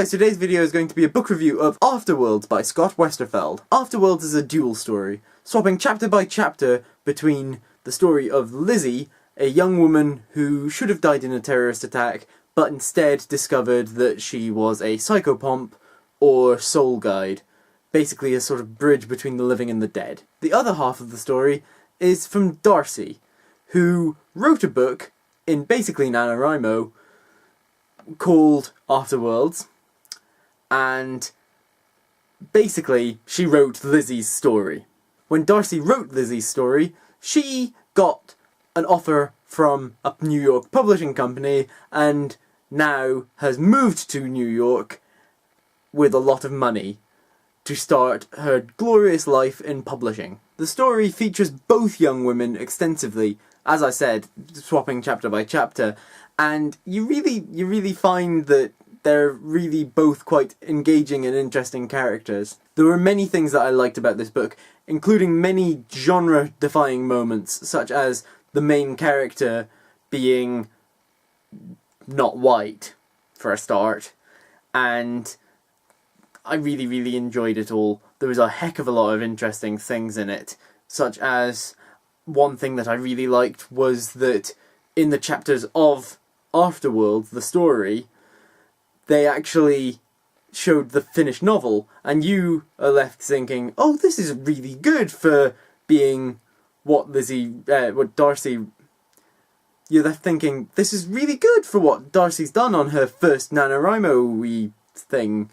guys, today's video is going to be a book review of Afterworlds by Scott Westerfeld. Afterworlds is a dual story, swapping chapter by chapter between the story of Lizzie, a young woman who should have died in a terrorist attack, but instead discovered that she was a psychopomp or soul guide, basically a sort of bridge between the living and the dead. The other half of the story is from Darcy, who wrote a book in basically NaNoWriMo called Afterworlds, and basically she wrote Lizzie's story. When Darcy wrote Lizzie's story, she got an offer from a New York publishing company and now has moved to New York with a lot of money to start her glorious life in publishing. The story features both young women extensively, as I said, swapping chapter by chapter, and you really find that they're really both quite engaging and interesting characters. There were many things that I liked about this book, including many genre-defying moments, such as the main character being not white, for a start, and I really enjoyed it all. There was a heck of a lot of interesting things in it, such as one thing that I really liked was that in the chapters of Afterworlds, the story, they actually showed the finished novel, and you are left thinking, oh, this is really good for being what Darcy... You're left thinking, this is really good for what Darcy's done on her first NaNoWriMo thing.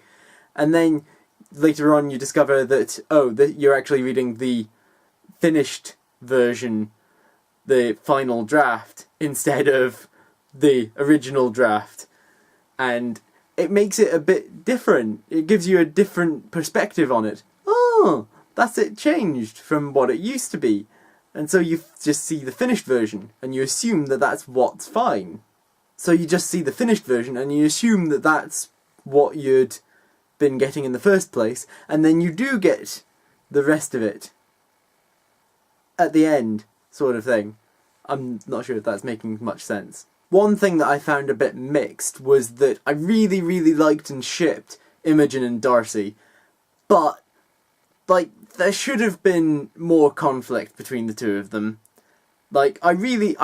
And then later on you discover that, oh, that you're actually reading the finished version, the final draft, instead of the original draft. And it makes it a bit different. It gives you a different perspective on it. Oh, that's it changed from what it used to be. And so you just see the finished version, and you assume that that's what's fine. So you just see the finished version, and you assume that that's what you'd been getting in the first place, and then you do get the rest of it at the end, sort of thing. I'm not sure if that's making much sense. One thing that I found a bit mixed was that I really liked and shipped Imogen and Darcy, but like there should have been more conflict between the two of them. Like I really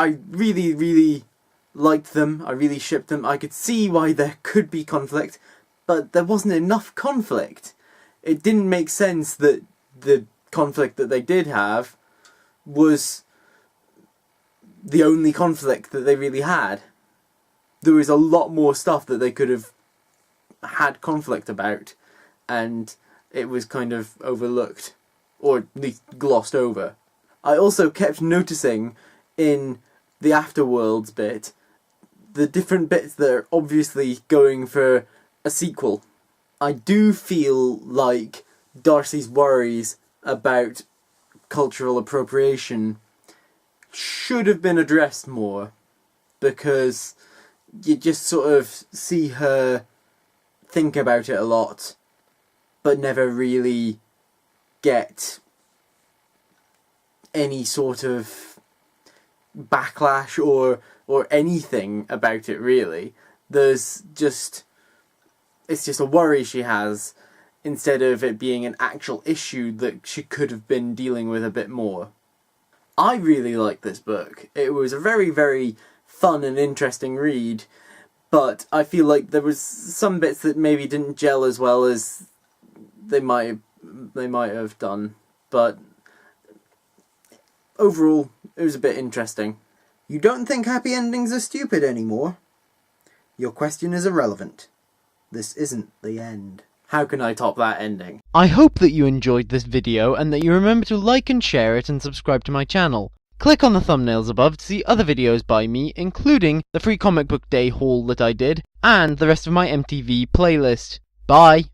liked them, I really shipped them. I could see why there could be conflict, but there wasn't enough conflict. It didn't make sense that the conflict that they did have was the only conflict that they really had. There was a lot more stuff that they could have had conflict about, and it was kind of overlooked, or at least glossed over. I also kept noticing in the Afterworlds bit, the different bits that are obviously going for a sequel. I do feel like Darcy's worries about cultural appropriation should have been addressed more, because you just sort of see her think about it a lot, but never really get any sort of backlash or anything about it, really. It's just a worry she has, instead of it being an actual issue that she could have been dealing with a bit more. I really liked this book. It was a very fun and interesting read, but I feel like there was some bits that maybe didn't gel as well as they might have done, but overall it was a bit interesting. You don't think happy endings are stupid anymore? Your question is irrelevant. This isn't the end. How can I top that ending? I hope that you enjoyed this video and that you remember to like and share it and subscribe to my channel. Click on the thumbnails above to see other videos by me, including the free comic book day haul that I did, and the rest of my MTV playlist. Bye!